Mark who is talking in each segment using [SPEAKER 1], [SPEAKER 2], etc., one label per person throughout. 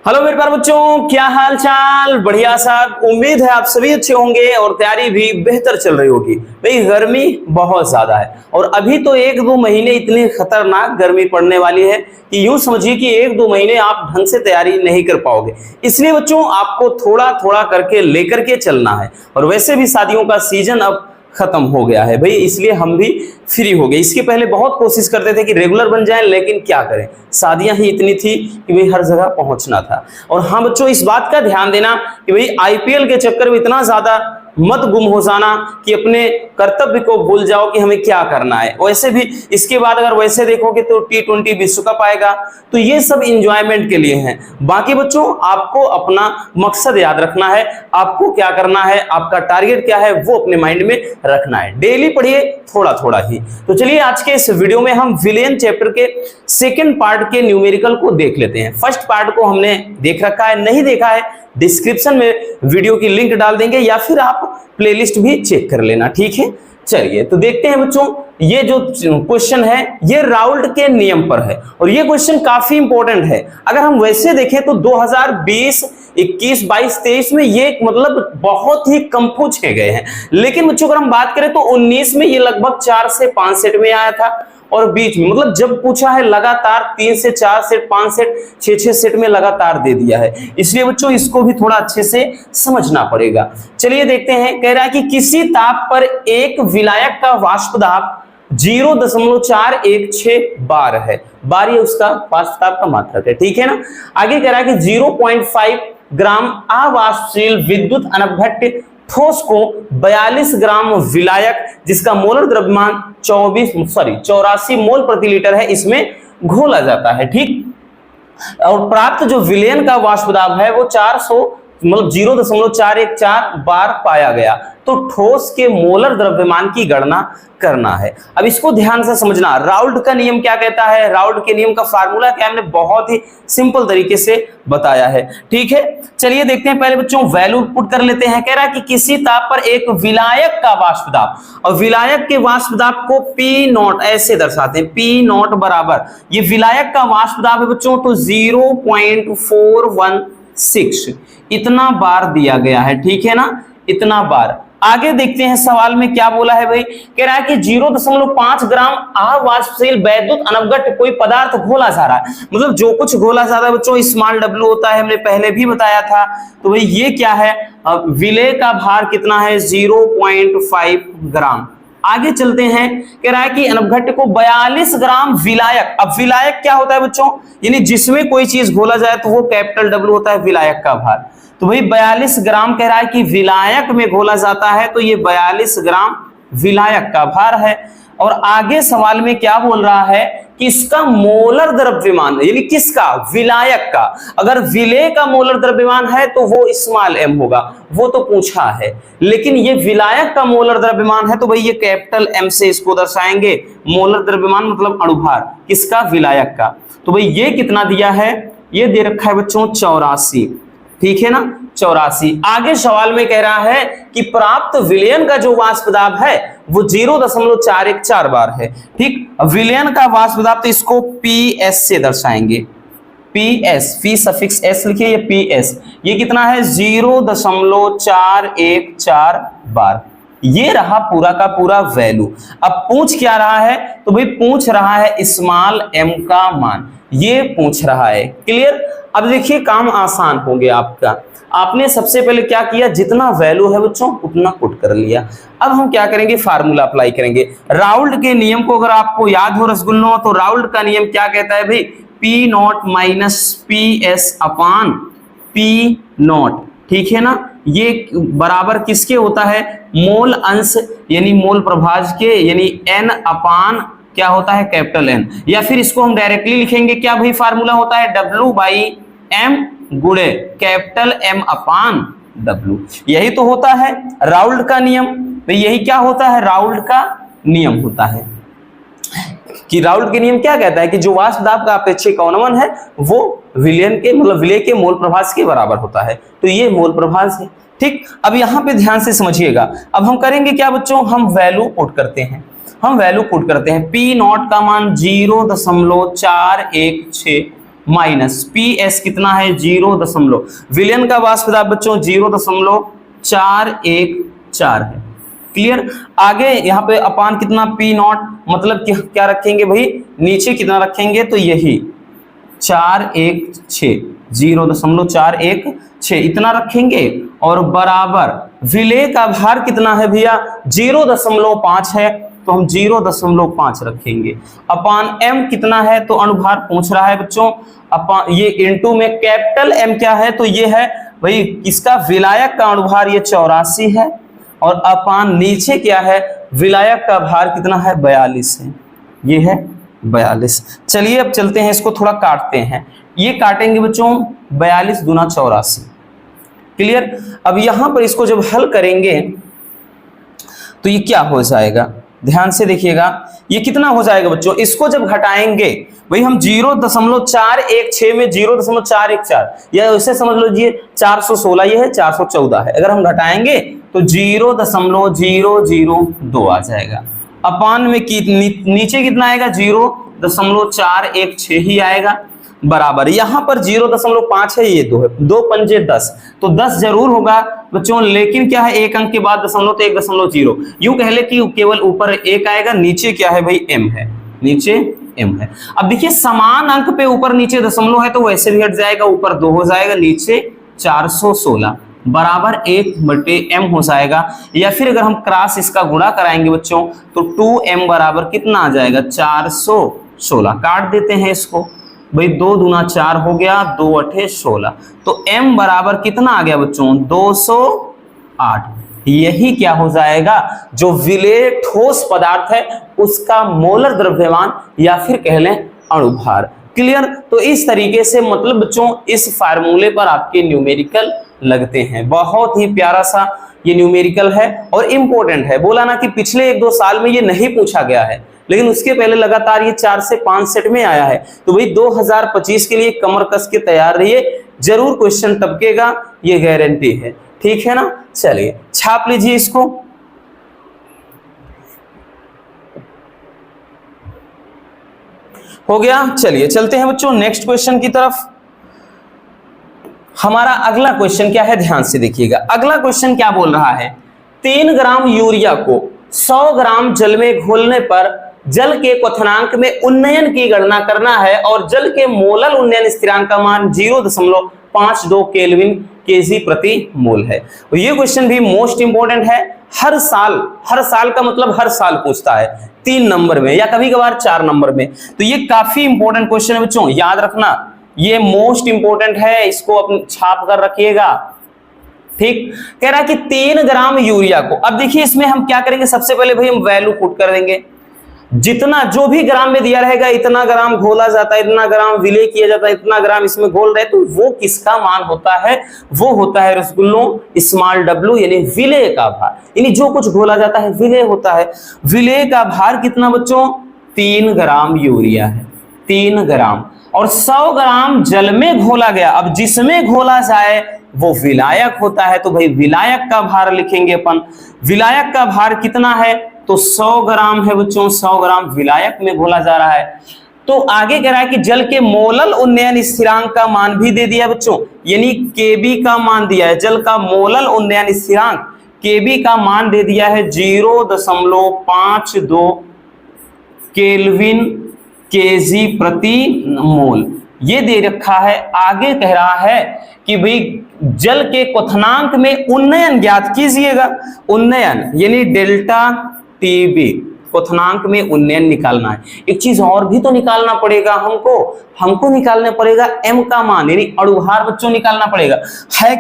[SPEAKER 1] Hello मेरे प्यारे बच्चों, क्या हाल चाल। बढ़िया साहब, उम्मीद है आप सभी अच्छे होंगे और तैयारी भी बेहतर चल रही होगी। भाई गर्मी बहुत ज्यादा है और अभी तो 1-2 महीने इतनी खतरनाक गर्मी पड़ने वाली है कि यूं समझिए कि 1-2 महीने आप ढंग से तैयारी नहीं कर पाओगे। इसलिए बच्चों आपको थोड़ा थोड़ा करके लेकर के चलना है। और वैसे भी शादियों का सीजन अब खत्म हो गया है भाई, इसलिए हम भी फ्री हो गए। इसके पहले बहुत कोशिश करते थे कि रेगुलर बन जाएं, लेकिन क्या करें, शादियां ही इतनी थी कि भाई हर जगह पहुंचना था। और हाँ बच्चों, इस बात का ध्यान देना कि भाई आईपीएल के चक्कर में इतना ज्यादा मत गुम हो जाना कि अपने कर्तव्य को भूल जाओ कि हमें क्या करना है। वैसे भी इसके बाद अगर वैसे देखोगे तो T20 विश्व कप आएगा, तो ये सब इंजॉयमेंट के लिए है। बाकी बच्चों आपको अपना मकसद याद रखना है, आपको क्या करना है, आपका टारगेट क्या है वो अपने माइंड में रखना है। डेली पढ़िए थोड़ा थोड़ा ही। तो चलिए आज के इस वीडियो में हम विलियन चैप्टर के सेकेंड पार्ट के न्यूमेरिकल को देख लेते हैं। फर्स्ट पार्ट को हमने देख रखा है, नहीं देखा है डिस्क्रिप्शन में वीडियो की लिंक डाल देंगे या फिर आप प्लेलिस्ट भी चेक कर लेना, ठीक है। चलिए तो देखते हैं बच्चों, ये जो क्वेश्चन है ये राउल्ट के नियम पर है और ये क्वेश्चन काफी इंपॉर्टेंट है। अगर हम वैसे देखें तो 2020, 21, 22, 23 में ये मतलब बहुत ही कम पूछे गए हैं, लेकिन बच्चों अगर हम बात करें तो 19 में ये लगभग 4 से 5 सेट में आया था और बीच में मतलब जब पूछा है लगातार 3 से 4 सेट, 5 सेट, 6 सेट में लगातार दे दिया है। इसलिए बच्चों इसको भी थोड़ा अच्छे से समझना पड़ेगा। चलिए देखते हैं, कह रहा है कि किसी ताप पर एक विलायक का वाष्प दाब 0.416 बार है। बार ये उसका वाष्प दाब का मात्रक है, ठीक है ना। आगे कह रहा है कि 0.5 ग्राम अवाष्पशील विद्युत अनवघट्य ठोस को 42 ग्राम विलायक जिसका मोलर द्रव्यमान 84 मोल प्रति लीटर है, इसमें घोला जाता है, ठीक। और प्राप्त जो विलयन का वाष्प दाब है वो 0.414 बार पाया गया। तो ठोस के मोलर द्रव्यमान की गणना करना है। अब इसको ध्यान से समझना, राउल्ट का नियम क्या कहता है, राउल्ट के नियम का फार्मूला क्या हमने बहुत ही सिंपल तरीके से बताया है, ठीक है। चलिए देखते हैं, पहले बच्चों वैल्यू पुट कर लेते हैं। कह रहा है कि किसी ताप पर एक विलायक का वाष्प दाब, और विलायक के वाष्प दाब को P0 ऐसे दर्शाते हैं, P0 बराबर ये विलायक का वाष्प दाब है बच्चों तो 0.416 इतना बार दिया गया है, ठीक है ना, इतना बार। आगे देखते हैं सवाल में क्या बोला है भाई, कह रहा है कि 0.5 ग्राम अवाष्पशील वैद्युत अनवघट्य कोई पदार्थ घोला जा रहा है। मतलब जो कुछ घोला जा रहा है बच्चों स्मॉल w होता है, हमने पहले भी बताया था। तो भाई ये क्या है, विलेय का भार कितना है 0.5 ग्राम। आगे चलते हैं, कह रहा है कि अनवघट्य को 42 ग्राम विलायक। अब विलायक क्या होता है बच्चों, यानी जिसमें कोई चीज घोला जाए तो वो कैपिटल W होता है विलायक का भार। तो भाई 42 ग्राम कह रहा है कि विलायक में घोला जाता है, तो ये 42 ग्राम विलायक का भार है। और आगे सवाल में क्या बोल रहा है कि इसका मोलर द्रव्यमान, यानी किसका, विलायक का। अगर विलेय का मोलर द्रव्यमान है तो वो स्मॉल m होगा, वो तो पूछा है। लेकिन ये विलायक का मोलर द्रव्यमान है तो भाई ये कैपिटल M से इसको दर्शाएंगे। मोलर द्रव्यमान मतलब अणुभार, किसका, विलायक का। तो भाई ये कितना दिया है, ये दे रखा है बच्चों 84, ठीक है ना, 84। आगे सवाल में कह रहा है कि प्राप्त विलयन का जो वाष्प दाब है वो 0.414 बार है, ठीक। विलयन का वाष्प दाब तो इसको PS से दर्शाएंगे, PS, फी सफिक्स S लिखिए, ये PS, ये कितना है 0.414 बार। ये रहा पूरा का पूरा वैल्यू। अब पूछ क्या रहा है, तो भाई पूछ रहा है स्मॉल m का मान, ये पूछ रहा है, क्लियर। अब देखिए काम आसान हो गया आपका। आपने सबसे पहले क्या किया, जितना वैल्यू है बच्चों उतना पुट कर लिया। अब हम क्या करेंगे, फार्मूला अप्लाई करेंगे। राउल्ट के नियम को अगर आपको याद हो रसगुल्लो, तो राउल्ट का नियम क्या कहता है भाई, P0 माइनस PS अपान P0, ठीक है ना। ये बराबर किसके होता है, मोल अंश यानी मोल प्रभाज के, यानी N अपान क्या होता है, कैपिटल N। या फिर इसको हम डायरेक्टली लिखेंगे, क्या भाई फार्मूला होता है W/M गुणे कैपिटल M अपान W। यही तो होता है राउल्ट का नियम। तो यही क्या होता है, राउल्ट का नियम होता है। कि राउल्ट के नियम क्या कहता है कि जो वाष्प दाब का अपेक्षिक अवनमन है वो विलयन के मतलब विलेय के मोल प्रभाज के बराबर होता है। तो ये मोल प्रभाज है, ठीक। अब यहाँ पे ध्यान से समझिएगा। अब हम करेंगे क्या बच्चों, हम वैल्यू पुट करते हैं, P0 का मान 0.416 माइनस PS कितना है 0, विलयन का वाष्प दाब बच्चों 0.414 है। क्लियर। आगे यहाँ पे अपान कितना P0, मतलब क्या रखेंगे भाई, नीचे कितना रखेंगे, तो यही 0.416 इतना रखेंगे, और बराबर विलेय का भार कितना है भैया 0.5 है, तो हम 0.5 रखेंगे। अपान M कितना है, तो अनुभार पूछ रहा है बच्चों, अपान ये इनटू में कैपिटल M क्या है, तो ये है भाई इसका विलायक का अनुभार ये 84 है, और अपान नीचे क्या है, विलायक का भार कितना है 42 है, ये है 42। चलिए अब चलते हैं, इसको थोड़ा काटते हैं, ये काटेंगे बच्चों 42 दूना 84। क्लियर। अब यहां पर इसको जब हल करेंगे तो ये क्या हो जाएगा, ध्यान से देखिएगा, ये कितना हो जाएगा बच्चों, इसको जब घटाएंगे भाई हम 0.416 में 0.414, या ऐसे समझ लीजिए 416 ये है 414 है, अगर हम घटाएंगे तो 0.002 आ जाएगा। अपान में नीचे कितना आएगा 0.416 ही आएगा, बराबर यहां पर 0.5 है, ये 2 है, 2 पंजे 10, तो 10 जरूर होगा बच्चों, लेकिन क्या है एक अंक के बाद दशमलव तो 1.0, यूं कह ले कि केवल ऊपर 1 आएगा, नीचे क्या है भाई M है, नीचे M है। अब देखिए समान अंक पे ऊपर नीचे दशमलव है तो वैसे भी हट जाएगा, ऊपर 2 हो जाएगा, नीचे 416 बराबर 1/m हो जाएगा। या फिर अगर हम क्रॉस इसका गुणा कराएंगे बच्चों तो 2m बराबर कितना आ जाएगा 416, काट देते हैं इसको भाई, 2 दूना 4 हो गया, 2 अठे 16, तो m बराबर कितना आ गया बच्चों 208। यही क्या हो जाएगा, जो विलेय ठोस पदार्थ है उसका मोलर द्रव्यमान या फिर कह लें अणुभार। क्लियर। तो इस तरीके से मतलब बच्चों इस फार्मूले पर आपके न्यूमेरिकल लगते हैं। बहुत ही प्यारा सा ये न्यूमेरिकल है और इंपॉर्टेंट है। बोला ना कि पिछले 1-2 साल में ये नहीं पूछा गया है, लेकिन उसके पहले लगातार ये 4 से 5 सेट में आया है। तो भाई 2025 के लिए कमर कस के तैयार रहिए, जरूर क्वेश्चन टपकेगा, ये गारंटी है। ठीक है ना। चलिए छाप लीजिए इसको। हो गया। चलिए चलते हैं बच्चों नेक्स्ट क्वेश्चन की तरफ। हमारा अगला क्वेश्चन क्या है, ध्यान से देखिएगा। अगला क्वेश्चन क्या बोल रहा है, 3 ग्राम यूरिया को 100 ग्राम जल में घोलने पर जल के क्वथनांक में उन्नयन की गणना करना है और जल के मोलल उन्नयन स्थिरांक का मान 0.52 केल्विन केजी प्रति मोल है। तो ये क्वेश्चन भी मोस्ट इंपोर्टेंट है। हर साल का मतलब हर साल पूछता है 3 नंबर में या कभी कभार 4 नंबर में। तो ये काफी इंपॉर्टेंट क्वेश्चन है बच्चों, याद रखना, ये मोस्ट इंपोर्टेंट है, इसको अपने छाप कर रखिएगा। ठीक। कह रहा है कि 3 ग्राम यूरिया को, अब देखिए इसमें हम क्या करेंगे, सबसे पहले भाई हम वैल्यू पुट कर देंगे, जितना जो भी ग्राम में दिया रहेगा इतना ग्राम घोला जाता है, इतना ग्राम विलेय किया जाता है, इतना ग्राम इसमें घोल रहे, तो वो किसका मान होता है, वो होता है रसगुल्लों स्मॉल w, यानी विलेय का भार, यानी जो कुछ घोला जाता है विलेय होता है। विलेय का भार कितना बच्चों 3 ग्राम यूरिया है, 3 ग्राम, और 100 ग्राम जल में घोला गया। अब जिसमें घोला जाए वो विलायक होता है, तो भाई विलायक का भार लिखेंगे अपन। विलायक का भार कितना है, तो 100 ग्राम है बच्चों, 100 ग्राम विलायक में घोला जा रहा है। तो आगे कह रहा है कि जल के मोलल उन्नयन स्थिरांक का मान भी दे दिया बच्चों, यानी केबी का मान दिया है, जल का मोलल उन्नयन स्थिरांक केबी का मान दे दिया है 0.52 केल्विन केजी प्रति मोल, ये दे रखा है। आगे कह रहा है कि भाई जल के क्वथनांक में उन्नयन ज्ञात कीजिएगा। उन्नयन यानी डेल्टा टीबी, क्वथनांक में उन्नयन निकालना है। एक चीज और भी तो निकालना पड़ेगा हमको निकालना पड़ेगा m का मान, यानी अणुभार बच्चों निकालना पड़ेगा। है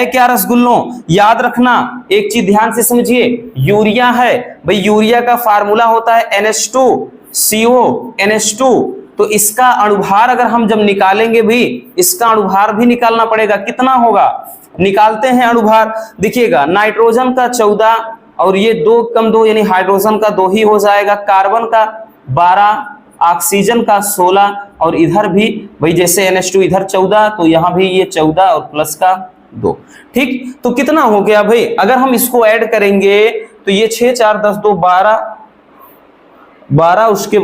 [SPEAKER 1] क्या रसगुल्लों, याद रखना, एक चीज ध्यान से समझिए, यूरिया है भाई, यूरिया का फार्मूला होता है NH2CO, तो इसका अणुभार अगर हम जब निकालेंगे भी, इसका अणुभार भी निकालना पड़ेगा। कितना होगा, निकालते हैं अणुभार। देखिएगा नाइट्रोजन का 14 और ये 2 कम 2 यानी हाइड्रोजन का 2 ही हो जाएगा, कार्बन का 12, ऑक्सीजन का 16, और इधर भी भाई जैसे NH2 इधर 14 तो यहाँ भी ये 14 और प्लस का 2। ठीक। तो कितना हो गया भाई, अगर हम इसको ऐड करेंगे तो ये 6 4 10 2 12 उसके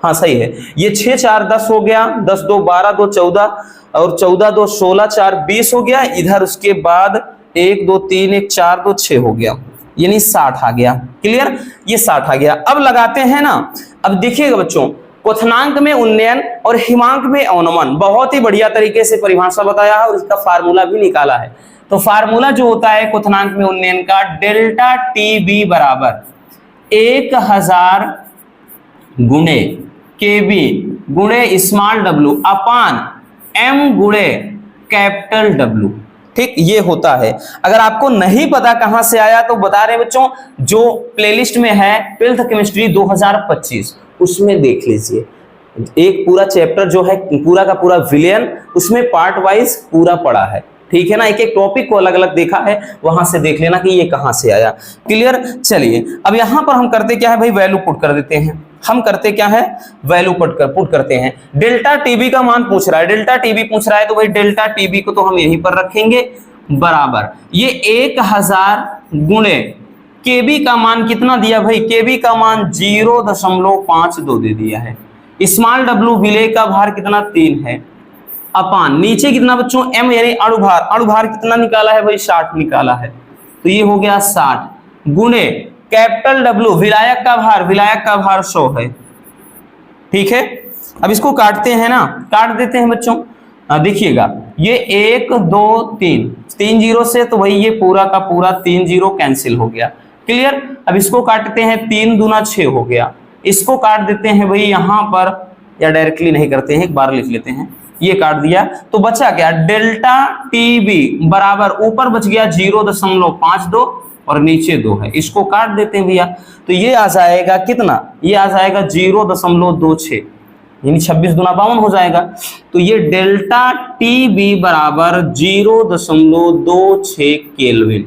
[SPEAKER 1] हाँ सही है, ये 6 4 10 हो गया, 10 2 12 2 14 और 14 2 16 4 20 हो गया। इधर उसके बाद 1 2 3 1 4 2 6 हो गया, यानी 60 आ गया। क्लियर, ये 60 आ गया। अब लगाते हैं ना, अब देखिएगा बच्चों, क्वथनांक में उन्नयन और हिमांक में अवनमन, बहुत ही बढ़िया तरीके से परिभाषा बताया है और इसका फार्मूला भी निकाला है। तो फार्मूला जो होता है क्वथनांक में उन्नयन का, डेल्टा टीबी बराबर 1000 गुणे केबी गुणे स्मॉल डब्ल्यू अपान एम गुणे कैपिटल डब्ल्यू। ठीक, ये होता है। अगर आपको नहीं पता कहां से आया तो बता रहे बच्चों, जो प्लेलिस्ट में है 12th केमिस्ट्री 2025 उसमें देख लीजिए, एक पूरा चैप्टर जो है पूरा का पूरा विलयन, उसमें पार्ट वाइज पूरा पढ़ा है। ठीक है ना, एक एक टॉपिक को अलग अलग देखा है, वहां से देख लेना कि ये कहां से आया। क्लियर, चलिए अब यहां पर हम करते क्या है भाई, वैल्यू पुट कर देते हैं। हम करते क्या है, वैल्यू पुट करते हैं। डेल्टा टीबी का मान पूछ रहा है, डेल्टा टीबी पूछ रहा है, तो भाई डेल्टा टीबी को तो हम यहीं पर रखेंगे बराबर ये 1000 गुणे केबी का मान कितना दिया भाई, केबी का मान 0.52 दे दिया है। स्मॉल डब्ल्यू विलेय का भार कितना 3 है, अपान नीचे कितना बच्चों एम यानी अणुभार, अणुभार कितना निकाला है भाई 60 निकाला है, तो ये हो गया 60 गुणे कैपिटल डब्ल्यू विलायक का भार, विलायक का भार 100 है। ठीक है, अब इसको काटते हैं ना, काट देते हैं बच्चों। देखिएगा ये 1 2 3 जीरो से, तो भाई ये पूरा का पूरा 3 जीरो कैंसिल हो गया। क्लियर, अब इसको काटते हैं, 3 दूना 6 हो गया। इसको काट देते हैं भाई यहाँ पर, या डायरेक्टली नहीं करते हैं, एक बार लिख लेते हैं, ये काट दिया तो बचा क्या, डेल्टा टीबी बराबर ऊपर बच गया 0.52 और नीचे 2 है, इसको काट देते हैं भैया, तो ये आ जाएगा कितना, ये आ जाएगा 0.26 यानी 26 दूना 52 हो जाएगा। तो ये डेल्टा टीबी बराबर 0.26 केल्विन,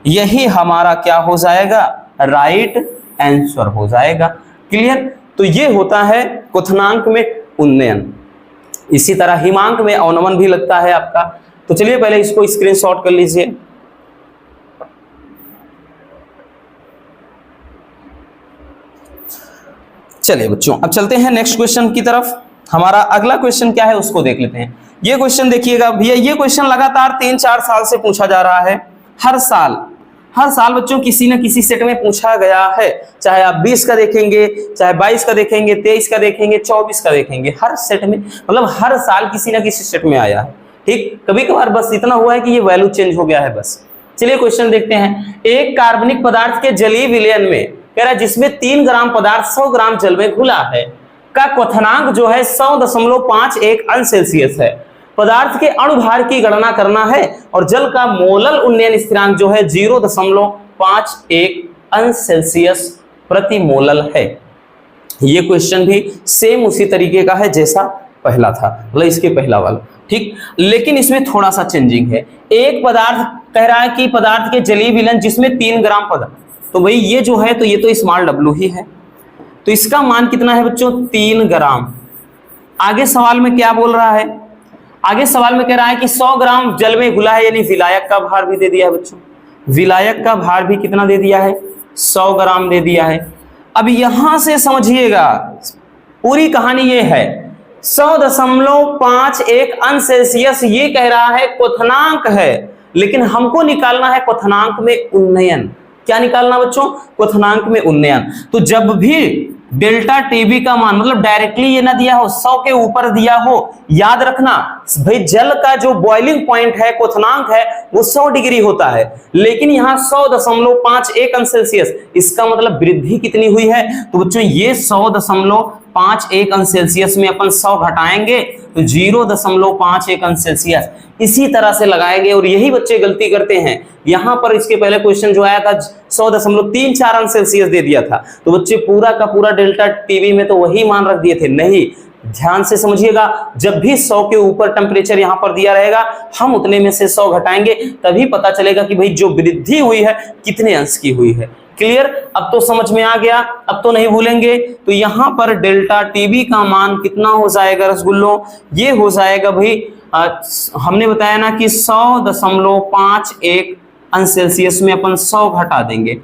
[SPEAKER 1] यही हमारा क्या हो जाएगा, राइट आंसर हो जाएगा। क्लियर, तो ये होता है क्वथनांक में उन्नयन। इसी तरह हिमांक में अवनमन भी लगता है आपका। तो चलिए पहले इसको स्क्रीनशॉट कर लीजिए। चलिए बच्चों अब चलते हैं नेक्स्ट क्वेश्चन की तरफ। हमारा अगला क्वेश्चन क्या है उसको देख लेते हैं। ये क्वेश्चन देखिएगा भैया, ये क्वेश्चन लगातार 3-4 साल से पूछा जा रहा है, हर साल बच्चों किसी न किसी सेट में पूछा गया है, चाहे आप 20 का देखेंगे, चाहे 22 का देखेंगे, 23 का देखेंगे, 24 का देखेंगे, हर सेट में, मतलब हर साल किसी न किसी सेट में आया है। ठीक, कभी कभार बस इतना हुआ है कि ये वैल्यू चेंज हो गया है बस। चलिए क्वेश्चन देखते हैं। एक कार्बनिक पदार्थ के जलीय विलयन में कह रहा है जिसमें 3 ग्राम पदार्थ 100 ग्राम जल में घुला है का क्वथनांक जो है 100.51 अंश सेल्सियस है। पदार्थ के अणुभार की गणना करना है और जल का मोलल उन्नयन स्थिरांक जो है 0.51 अंश सेल्सियस प्रति मोलल है। ये क्वेश्चन भी सेम उसी तरीके का है जैसा पहला था, मतलब इसके पहला वाला। ठीक, लेकिन इसमें थोड़ा सा चेंजिंग है। एक पदार्थ कह रहा है कि पदार्थ के जलीय विलयन जिसमें 3 ग्राम पदार्थ, तो भाई ये जो है तो ये तो स्मॉल डब्ल्यू ही है, तो इसका मान कितना है बच्चों 3 ग्राम। आगे सवाल में क्या बोल रहा है, आगे सवाल में कह रहा है कि 100 ग्राम जल में घुला है, यानी विलायक का भार भी दे दिया है बच्चों, विलायक का भार भी कितना दे दिया है 100 ग्राम दे दिया है। अब यहां से समझिएगा पूरी कहानी ये है 100.51 अंश सेल्सियस, ये कह रहा है क्वथनांक है, लेकिन हमको निकालना है क्वथनांक में उन्नयन। क्या निकालना बच्चों, क्वथनांक में उन्नयन। तो जब भी डेल्टा टीबी का मान, मतलब डायरेक्टली ये ना दिया हो, 100 के ऊपर दिया हो, याद रखना भाई जल का जो बॉइलिंग पॉइंट है, क्वथनांक है, वो 100 डिग्री होता है, लेकिन यहाँ 100.51 अंश सेल्सियस, इसका मतलब वृद्धि कितनी हुई है। तो बच्चों ये 100.51 अंश सेल्सियस में अपन 100 घटाएंगे तो 0.51 अंश सेल्सियस इसी तरह से लगाएंगे, और यही बच्चे गलती करते हैं। यहां पर इसके पहले क्वेश्चन जो आया था 100.34 अंश सेल्सियस दे दिया था, तो बच्चे पूरा का पूरा डेल्टा टीबी में तो वही मान रख दिए थे। नहीं, ध्यान से समझिएगा, जब भी 100 के ऊपर टेम्परेचर यहां पर दिया रहेगा, हम उतने में से 100 घटाएंगे, तभी पता चलेगा कि भाई जो वृद्धि हुई है कितने अंश की हुई है। क्लियर, अब तो समझ में आ गया, अब तो नहीं भूलेंगे। तो यहां पर डेल्टा टीबी का मान कितना हो जाएगा रसगुल्लो, ये हो जाएगा भाई हमने बताया ना कि 100.51 अंश सेल्सियस में अपन 100 घटा देंगे,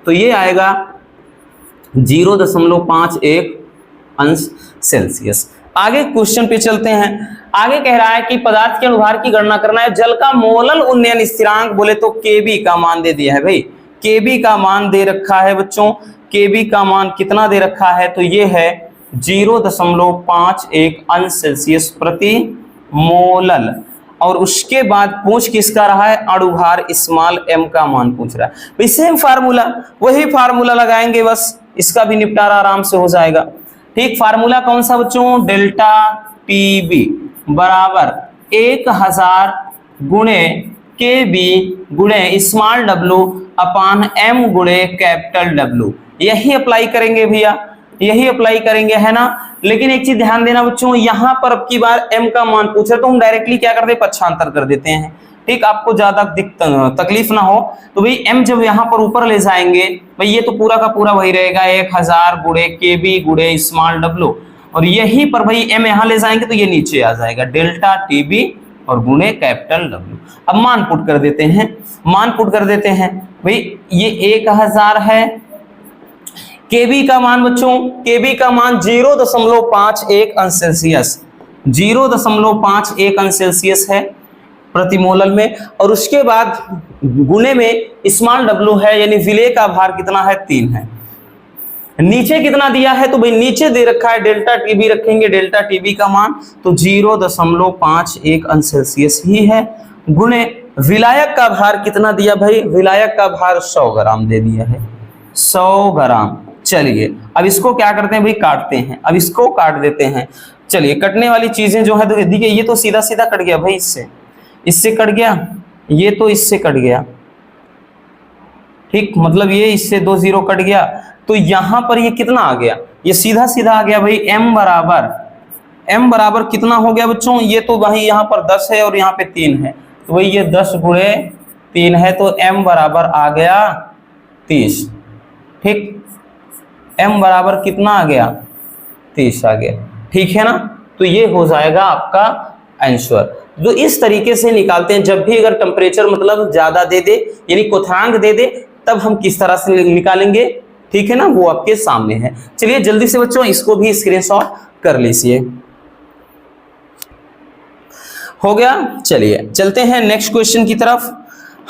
[SPEAKER 1] तो ये आएगा 0.51 अंश सेल्सियस। आगे क्वेश्चन पे चलते हैं। आगे कह रहा है कि पदार्थ के अनुभार की गणना करना है। जल का मोलल उन्नयन स्थिरांक बोले तो केबी का मान दे दिया है भाई, केबी का मान दे रखा है बच्चों। केबी का मान कितना दे रखा है, तो ये है 0.51 अंश सेल्सियस प्रति मोलल। और उसके बाद पूछ किसका रहा है, अणुभार स्मॉल m का मान पूछ रहा है भाई। सेम फार्मूला, वही फार्मूला लगाएंगे, बस इसका भी निपटारा आराम से हो जाएगा। ठीक, फार्मूला कौन सा बच्चों, डेल्टा टीबी बराबर 1000 गुणे केबी गुणे स्मॉल w अपान m गुणे कैपिटल W। यही अप्लाई करेंगे भैया, यही अप्लाई करेंगे, है ना। लेकिन एक चीज ध्यान देना बच्चों, यहां पर अब की बार m का मान पूछे तो हम डायरेक्टली क्या करते हैं, पक्षांतर कर देते हैं। ठीक, आपको ज्यादा तकलीफ ना हो तो भाई m जब यहां पर ऊपर ले जाएंगे भाई, ये तो पूरा का पूरा वही रहेगा 1000 गुणे केबी गुणे स्मॉल w, और यही पर भाई m यहां ले जाएंगे तो ये नीचे आ जाएगा डेल्टा टीबी और गुणे कैपिटल W। अब मान पुट कर देते हैं, मान पुट कर देते हैं भाई। ये 1000 है, केबी का मान बच्चों, केबी का मान 0.51 अंश सेल्सियस, 0.51 अंश सेल्सियस है प्रति मोलल में। और उसके बाद गुणे में स्मॉल w है, यानी विलेय का भार कितना है, 3 है। नीचे कितना दिया है, तो भाई नीचे दे रखा है डेल्टा टीबी, रखेंगे डेल्टा टीबी का मान तो 0.51 अंश सेल्सियस ही है, गुणे विलायक का भार कितना दिया भाई, विलायक का भार 100 ग्राम दे दिया है, 100 ग्राम। चलिए अब इसको क्या करते हैं भाई, काटते हैं। अब इसको काट देते हैं। चलिए कटने वाली चीजें जो है तो देखिए, ये तो सीधा सीधा कट गया भाई, इससे कट गया, ये तो इससे कट गया। ठीक, मतलब ये इससे 2 0 कट गया, तो यहां पर ये कितना आ गया, ये सीधा सीधा आ गया भाई। m बराबर कितना हो गया बच्चों, ये तो भाई यहाँ पर 10 है और यहाँ पे 3 है, तो भाई ये 10 गुणे 3 है, तो m बराबर आ गया 30। ठीक, m बराबर कितना आ गया, 30 आ गया। ठीक है ना, तो ये हो जाएगा आपका आंसर। जो इस तरीके से निकालते हैं, जब भी अगर टेम्परेचर मतलब ज्यादा दे दे यानी क्वथनांक दे दे, तब हम किस तरह से निकालेंगे, ठीक है ना, वो आपके सामने है। चलिए जल्दी से बच्चों इसको भी स्क्रीनशॉट कर लीजिए। हो गया, चलिए चलते हैं नेक्स्ट क्वेश्चन की तरफ।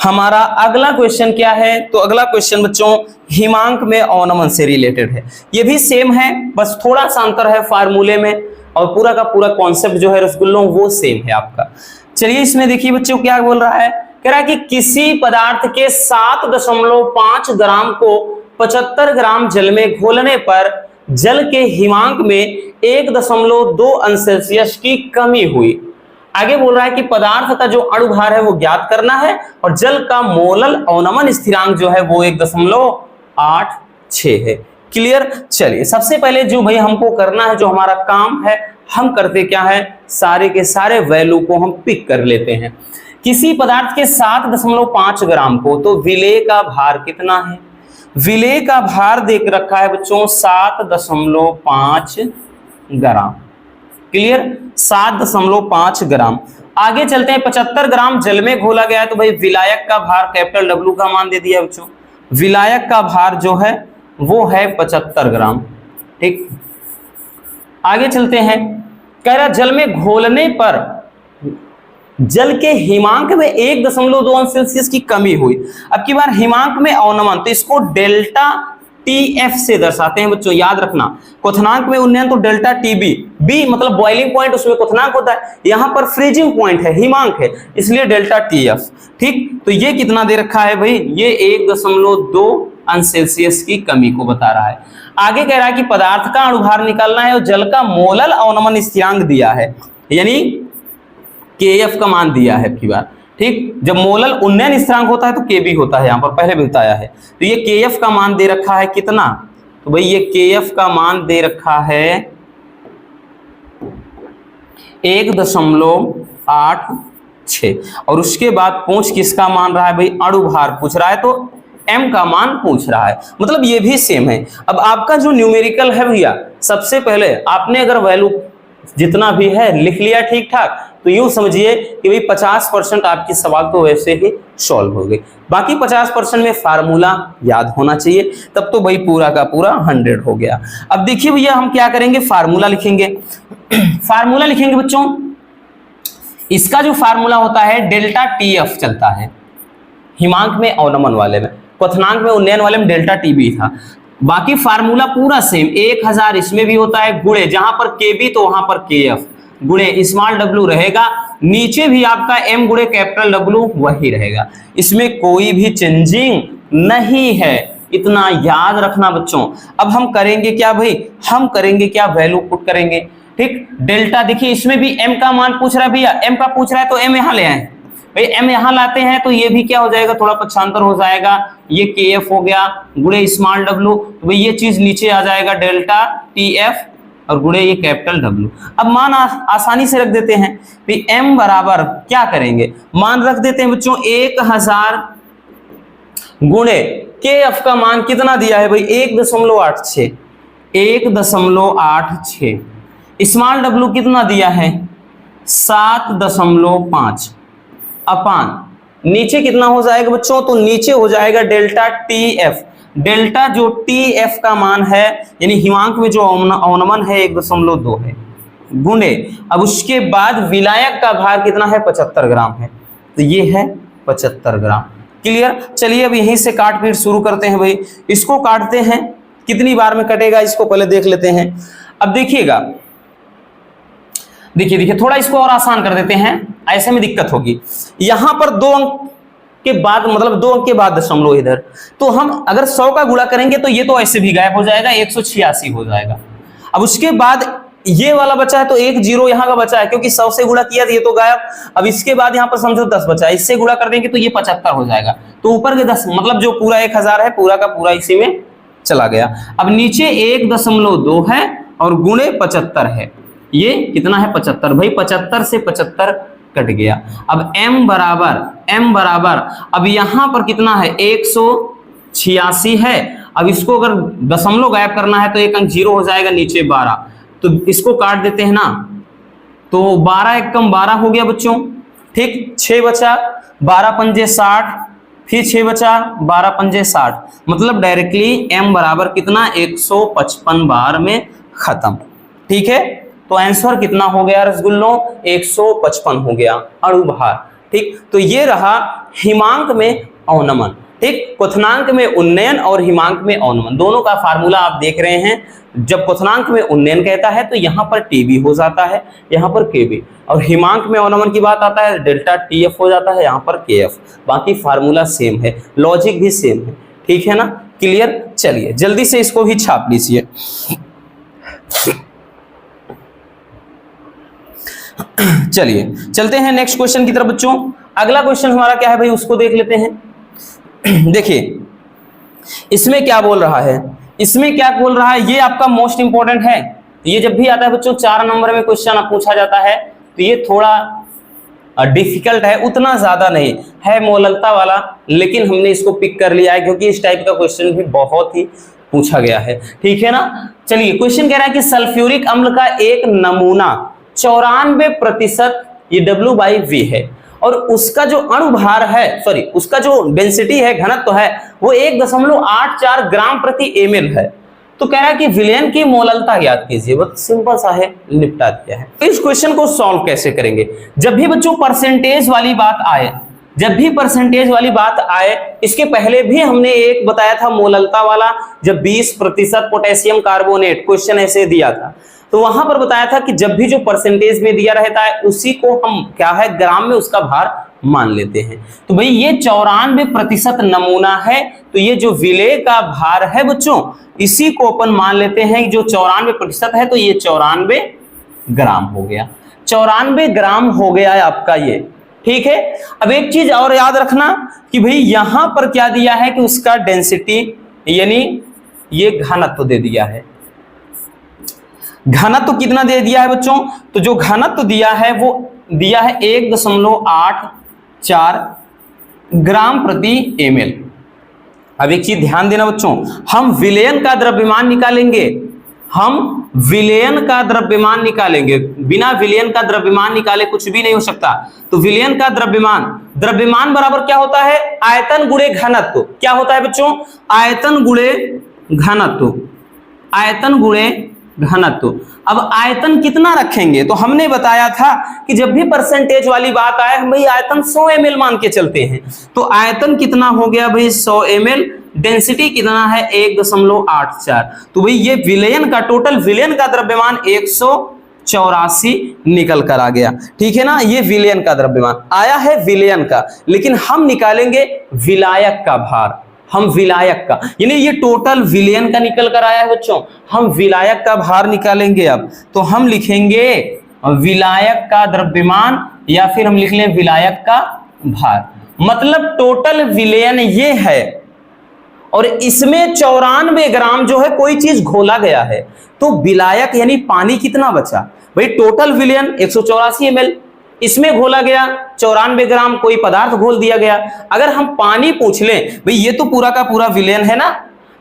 [SPEAKER 1] हमारा अगला क्वेश्चन क्या है, तो अगला क्वेश्चन बच्चों हिमांक में अवनमन से रिलेटेड है। ये भी सेम है, बस थोड़ा सा अंतर है फार्मूले में, और पूरा का पूरा कॉन्सेप्ट जो है रसगुल्लों वो सेम है आपका। चलिए इसमें देखिए बच्चों क्या बोल रहा है, कह रहा है कि किसी पदार्थ के 7.5 ग्राम को 75 ग्राम जल में घोलने पर जल के हिमांक में 1.2 अंश सेल्सियस की कमी हुई। आगे बोल रहा है कि पदार्थ का जो अणुभार है वो ज्ञात करना है, और जल का मोलल अवनमन स्थिरांक जो है वो 1.86 है। क्लियर। चलिए सबसे पहले जो भाई हमको करना है, जो हमारा काम है, हम करते क्या है, सारे के सारे वैल्यू को हम पिक कर लेते हैं। किसी पदार्थ के 7.5 ग्राम को, तो विलेय का भार कितना है, विलेय का भार देख रखा है बच्चों 7.5 ग्राम। क्लियर, 7.5 ग्राम। आगे चलते हैं, 75 ग्राम जल में घोला गया है, तो भाई विलायक का भार कैपिटल W का मान दे दिया बच्चों। विलायक का भार जो है वो है 75 ग्राम। ठीक, आगे चलते हैं, कह रहा जल में घोलने पर जल के हिमांक में 1.2 अंश सेल्सियस की कमी हुई। अब की बार हिमांक में अवनमन, तो इसको डेल्टा TF से दर्शाते हैं बच्चों, याद रखना। क्वथनांक में उन्नयन तो डेल्टा TB, B मतलब बॉइलिंग पॉइंट, उसमें क्वथनांक होता है, यहाँ पर फ्रीजिंग पॉइंट है, हिमांक है, इसलिए डेल्टा TF। ठीक, तो ये कितना दे रखा है भाई, ये 1.2 अंश सेल्सियस की कमी को बता रहा है। आगे कह रहा है कि पदार्थ का अणुभार निकालना है और जल का मोलल अवनमन स्थिरांक दिया है, यानी KF का मान दिया है की बार। ठीक, जब मोलल उन्नयन स्थिरांक होता है तो KB होता है, यहाँ पर पहले भी बताया है। तो ये KF का मान दे रखा है कितना, तो भाई ये KF का मान दे रखा है 1.86, और उसके बाद पूछ किसका मान रहा है भाई, अणुभार पूछ रहा है, तो M का मान पूछ रहा है, मतलब ये भी सेम है। अब आपका जो न्यूमेरिकल है भैया, सबसे पहले आपने अगर वैल्यू जितना भी है लिख लिया ठीक ठाक, तो यूं समझिए कि भाई 50% आपकी सवाल तो वैसे ही सॉल्व हो गए, बाकी 50% में फार्मूला याद होना चाहिए, तब तो भाई पूरा का पूरा 100 हो गया। अब देखिए भैया हम क्या करेंगे, फार्मूला लिखेंगे। फार्मूला लिखेंगे बच्चों, इसका जो फार्मूला होता है डेल्टा TF चलता है, हिमांक में अवनमन वाले में, क्वथनांक में उन्नयन वाले में डेल्टा TB था। बाकी फार्मूला पूरा सेम, 1000 इसमें भी होता है, गुणे जहां पर KB तो वहां पर KF, गुणे स्मॉल w रहेगा, नीचे भी आपका m गुणे कैपिटल W वही रहेगा, इसमें कोई भी चेंजिंग नहीं है, इतना याद रखना बच्चों। अब हम करेंगे क्या भाई, हम करेंगे क्या, वैल्यू पुट करेंगे। ठीक, डेल्टा देखिए इसमें भी m का मान पूछ रहा है भैया, m का पूछ रहा है तो m यहां ले आए भाई, m यहां लाते हैं तो ये भी क्या हो जाएगा, थोड़ा पक्षांतर हो जाएगा, ये KF हो गया गुणे स्मॉल w, तो भाई ये चीज नीचे आ जाएगा डेल्टा TF और गुणे ये कैपिटल W। अब मान आसानी से रख देते हैं भाई, m बराबर क्या करेंगे, मान रख देते हैं बच्चों 1000 गुणे KF का मान कितना दिया है भाई 1.86, 1.86, स्मॉल w कितना दिया है 7.5 अपान नीचे कितना हो जाएगा बच्चों, तो नीचे हो जाएगा डेल्टा TF, डेल्टा जो TF का मान है यानी हिमांक में जो अवनमन है 1.2 है, गुणे अब उसके बाद विलायक का भार कितना है 75 ग्राम है, तो ये है 75 ग्राम। क्लियर, चलिए अब यहीं से काट पीट शुरू करते हैं भाई, इसको काटते हैं, कितनी बार में कटेगा इसको पहले देख लेते हैं। अब देखिएगा, देखिए देखिए थोड़ा इसको और आसान कर देते हैं, ऐसे में दिक्कत होगी, यहां पर 2 अंक के बाद मतलब 2 अंक के बाद दशमलव इधर, तो हम अगर 100 का गुणा करेंगे तो ये तो ऐसे भी गायब हो जाएगा, 186 हो जाएगा। अब उसके बाद ये वाला बचा है तो 1 0 यहाँ का बचा है, क्योंकि 100 से गुणा किया तो ये तो गायब। अब इसके बाद यहाँ पर समझो 10 बचा है, इससे गुणा कर देंगे तो ये 75 हो जाएगा, तो ऊपर के 10 मतलब जो पूरा 1000 है पूरा का पूरा इसी में चला गया। अब नीचे 1.2 है और गुणे 75 है, ये कितना है 75 भाई, 75 से 75 कट गया। अब m बराबर अब यहां पर कितना है 186 है, अब इसको अगर दशमलव गायब करना है तो एक अंक 0 हो जाएगा, नीचे 12, तो इसको काट देते हैं ना, तो 12 1 कम 12 हो गया बच्चों। ठीक, 6 बचा, 12 पंजे 60, फिर 6 बचा, 12 पंजे 60, मतलब डायरेक्टली m बराबर कितना 155 बार में खत्म। ठीक है, तो आंसर कितना हो गया रसगुल्लों 155 हो गया अणु भार। ठीक, तो ये रहा हिमांक में अवनमन। ठीक, क्वथनांक में उन्नयन और हिमांक में अवनमन दोनों का फार्मूला आप देख रहे हैं। जब क्वथनांक में उन्नयन कहता है तो यहाँ पर TB हो जाता है, यहाँ पर KB, और हिमांक में अवनमन की बात आता है डेल्टा TF हो जाता है, यहाँ पर KF। बाकी फार्मूला सेम है, लॉजिक भी सेम है। ठीक है ना, क्लियर। चलिए जल्दी से इसको भी छाप लीजिए। चलिए चलते हैं नेक्स्ट क्वेश्चन की तरफ बच्चों। अगला क्वेश्चन हमारा क्या है भाई, उसको देख लेते हैं। देखिए इसमें क्या बोल रहा है, इसमें क्या बोल रहा है, ये आपका मोस्ट इंपॉर्टेंट है। ये जब भी आता है बच्चों 4 नंबर में क्वेश्चन पूछा जाता है तो ये थोड़ा डिफिकल्ट है, उतना ज्यादा नहीं है मोललता वाला, लेकिन हमने इसको पिक कर लिया है क्योंकि इस टाइप का क्वेश्चन भी बहुत ही पूछा गया है। ठीक है ना, चलिए क्वेश्चन कह रहा है कि सल्फ्यूरिक अम्ल का एक नमूना 94% ये W/V है और उसका जो अणुभार है, सॉरी उसका जो डेंसिटी है, घनत्व है, वो 1.84 ग्राम प्रति ml है। तो कह रहा है कि विलयन की मोललता ज्ञात कीजिए। बहुत सिंपल सा है, निपटा दिया है। तो इस क्वेश्चन को सॉल्व कैसे करेंगे, जब भी बच्चों परसेंटेज वाली बात आए, जब भी परसेंटेज वाली बात आए, इसके पहले भी हमने एक बताया था मोललता वाला, जब 20% पोटेशियम कार्बोनेट क्वेश्चन ऐसे दिया था, तो वहां पर बताया था कि जब भी जो परसेंटेज में दिया रहता है उसी को हम क्या है ग्राम में उसका भार मान लेते हैं। तो भाई ये 94% नमूना है, तो ये जो विलेय का भार है बच्चों इसी को अपन मान लेते हैं, जो 94% है तो ये 94 ग्राम हो गया, 94 ग्राम हो गया है आपका ये। ठीक है, अब एक चीज और याद रखना कि भाई यहां पर क्या दिया है कि उसका डेंसिटी यानी ये घनत्व दे दिया है। घनत्व कितना दे दिया है बच्चों, तो जो घनत्व दिया है वो दिया है 1.84 ग्राम प्रति ml। अब एक चीज ध्यान देना बच्चों, हम विलयन का द्रव्यमान निकालेंगे हम विलयन का द्रव्यमान निकालेंगे। बिना विलयन का द्रव्यमान निकाले कुछ भी नहीं हो सकता। तो विलयन का द्रव्यमान बराबर क्या होता है, आयतन गुणे घनत्व। क्या होता है बच्चों, आयतन गुणे घनत्व, आयतन गुणे घनत्व। अब आयतन कितना रखेंगे, तो हमने बताया था कि जब भी परसेंटेज वाली बात आए हम भाई आयतन 100 ml मान के चलते हैं। तो आयतन कितना हो गया भाई 100 ml, डेंसिटी कितना है 1.84। तो भाई ये विलयन का, टोटल विलयन का द्रव्यमान 184 निकल कर आ गया। ठीक है ना, ये विलयन का द्रव्यमान आया है विलयन का। लेकिन हम निकालेंगे विलायक का भार, हम विलायक का, यानी ये टोटल विलयन का निकल कर आया है बच्चों, हम विलायक का भार निकालेंगे। अब तो हम लिखेंगे विलायक का द्रव्यमान या फिर हम लिख लें विलायक का भार। मतलब टोटल विलयन ये है और इसमें 94 ग्राम जो है कोई चीज घोला गया है। तो विलायक यानी पानी कितना बचा भाई, टोटल विलयन 184 ml, इसमें घोला गया 94 ग्राम कोई पदार्थ घोल दिया गया। अगर हम पानी पूछ लें भाई ये तो पूरा का पूरा विलयन है ना,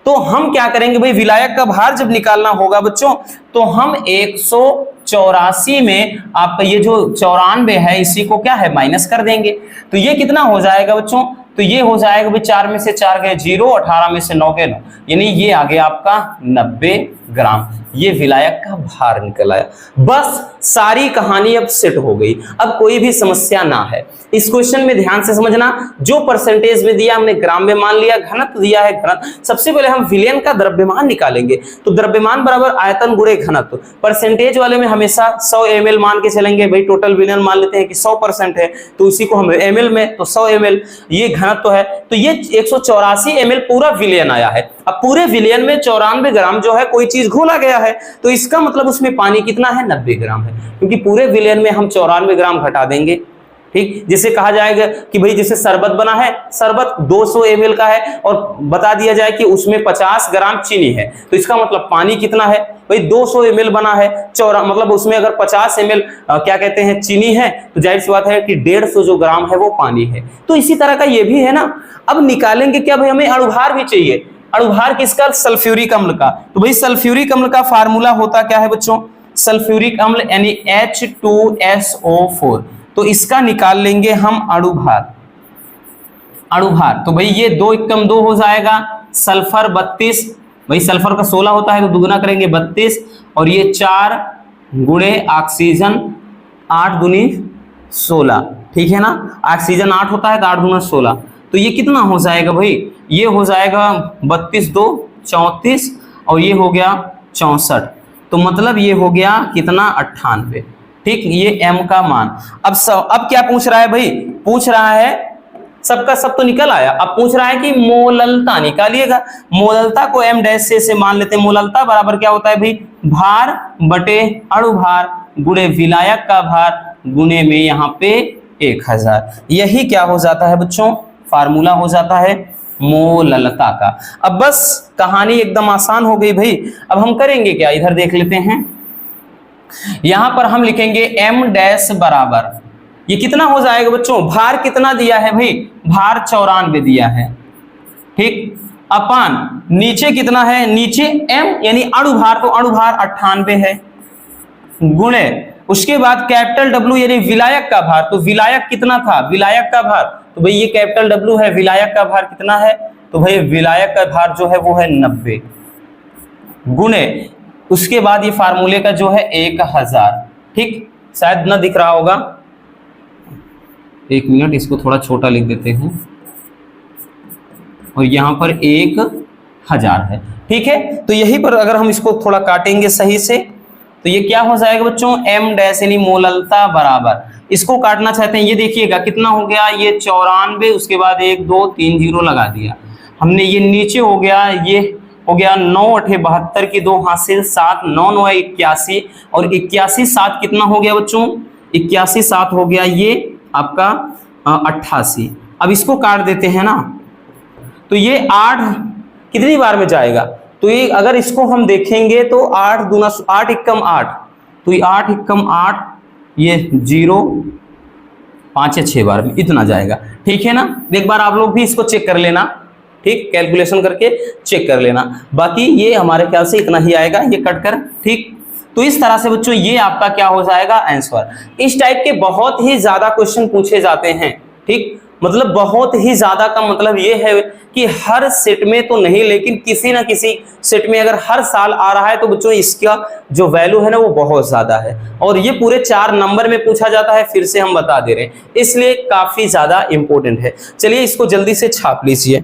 [SPEAKER 1] तो हम क्या करेंगे भाई, विलायक का भार जब निकालना होगा बच्चों, तो हम 184 में आपका ये जो 94 है इसी को क्या है माइनस कर देंगे। तो ये कितना हो जाएगा बच्चों, तो ये हो जाएगा भाई 4 में से 4 गए 0, 18 में से 9 गए 9, यानी ये आ गया आपका 90 ग्राम। ये विलायक का भार निकल आया। बस सारी कहानी अब सेट हो गई, अब कोई भी समस्या ना है। इस क्वेश्चन में ध्यान से समझना, जो परसेंटेज में दिया हमने ग्राम में मान लिया, घनत्व दिया है घनत्व। सबसे पहले हम विलयन का द्रव्यमान निकालेंगे, तो द्रव्यमान बराबर आयतन गुणे घनत्व। परसेंटेज वाले में हमेशा 100 ml मान के चलेंगे भाई, टोटल विलयन मान लेते हैं कि 100% है, तो उसी को हम ml में, तो 100 ml ये घनत्व है। तो ये 184 ml पूरा विलयन आया है। अब पूरे विलयन में 94 ग्राम जो है कोई चीज घोला गया है, तो इसका मतलब उसमें पानी कितना है 90 ग्राम है, क्योंकि पूरे विलयन में हम 94 ग्राम घटा देंगे। ठीक, जिसे कहा जाएगा कि भाई जैसे शरबत बना है, शरबत 200 ml का है और बता दिया जाए कि उसमें 50 ग्राम चीनी है, तो इसका मतलब पानी कितना है भाई 200 ml बना है, मतलब उसमें अगर 50 ml क्या कहते हैं चीनी है, तो जाहिर सी बात है कि 150 जो ग्राम है वो पानी है। तो इसी तरह का ये भी है ना। अब निकालेंगे क्या भाई, हमें अणुभार भी चाहिए। अणुभार किसका, सल्फ्यूरिक अम्ल का। तो भाई सल्फ्यूरिक अम्ल का फार्मूला होता क्या है बच्चों, सल्फ्यूरिक अम्ल यानी H2SO4। तो इसका निकाल लेंगे हम अणुभार। अणुभार तो भाई ये 2 × 2 हो जाएगा, सल्फर 32, भाई सल्फर का 16 होता है तो दुगुना करेंगे 32, और ये 4 गुणे ऑक्सीजन 8 दूनी 16। ठीक है ना, ऑक्सीजन 8 होता है तो 8 दूना 16, तो ये कितना हो जाएगा भाई, ये हो जाएगा 32 2 34 और ये हो गया 64। तो मतलब ये हो गया कितना 98। ठीक, ये m का मान। अब क्या पूछ रहा है भाई, पूछ रहा है सबका सब तो निकल आया, अब पूछ रहा है कि मोललता निकालिएगा। मोललता को m डैश से मान लेते हैं। मोललता बराबर क्या होता है भाई, भार बटे अणुभार गुणे विलायक का भार गुणे में यहाँ पे 1000। यही क्या हो जाता है बच्चों, फार्मूला हो जाता है मोललता का। अब बस कहानी एकदम आसान हो गई भाई। अब हम करेंगे क्या, इधर देख लेते हैं। यहां पर हम लिखेंगे m डैश बराबर, ये कितना हो जाएगा बच्चों, भार कितना दिया है भाई, भार 94 दिया है। ठीक, अपान नीचे कितना है, नीचे m यानी अणुभार, तो अणुभार 98 है, गुणे उसके बाद कैपिटल W यानी विलायक का भार। तो विलायक कितना था, विलायक का भार, तो भाई ये कैपिटल W है, विलायक का भार कितना है, तो भाई विलायक का भार जो है वो है 90, गुणे उसके बाद ये फार्मूले का जो है 1000। ठीक, शायद ना दिख रहा होगा, एक मिनट इसको थोड़ा छोटा लिख देते हैं, और यहां पर 1000 है। ठीक है, तो यहीं पर अगर हम इसको थोड़ा काटेंगे सही से, तो ये क्या हो जाएगा बच्चों, m डैश यानी मोललता बराबर, इसको काटना चाहते हैं, ये देखिएगा कितना हो गया, ये 94, उसके बाद 1 2 3 0 लगा दिया हमने, ये नीचे हो गया, ये हो गया 9 8 72 की 2 हासिल 7 9 9 81, और 81 7 कितना हो गया बच्चों, 81 7 हो गया ये आपका 88। अब इसको काट देते हैं ना, तो ये 8 कितनी बार में जाएगा, तो ये अगर इसको हम देखेंगे तो 8 दूना 8 एकम 8, तो ये 8 एकम 8, ये 0 5 या 6 बार में इतना जाएगा। ठीक है ना, एक बार आप लोग भी इसको चेक कर लेना। ठीक, कैलकुलेशन करके चेक कर लेना। बाकी ये हमारे ख्याल से इतना ही आएगा, ये कट कर, ठीक। तो इस तरह से बच्चों ये आपका क्या हो जाएगा आंसर। इस टाइप के बहुत ही ज्यादा क्वेश्चन पूछे जाते हैं, ठीक, मतलब बहुत ही ज्यादा का मतलब ये है कि हर सेट में तो नहीं, लेकिन किसी ना किसी सेट में अगर हर साल आ रहा है तो बच्चों इसका जो वैल्यू है ना वो बहुत ज्यादा है। और ये पूरे 4 नंबर में पूछा जाता है, फिर से हम बता दे रहे हैं, इसलिए काफी ज्यादा इंपॉर्टेंट है। चलिए इसको जल्दी से छाप लीजिए।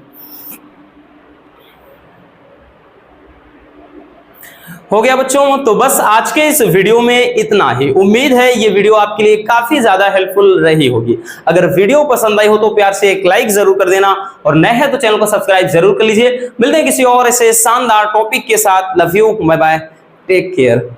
[SPEAKER 1] हो गया बच्चों, तो बस आज के इस वीडियो में इतना ही। उम्मीद है ये वीडियो आपके लिए काफी ज्यादा हेल्पफुल रही होगी। अगर वीडियो पसंद आई हो तो प्यार से एक लाइक जरूर कर देना, और नए हैं तो चैनल को सब्सक्राइब जरूर कर लीजिए। मिलते हैं किसी और ऐसे शानदार टॉपिक के साथ। Love you, bye bye, take care.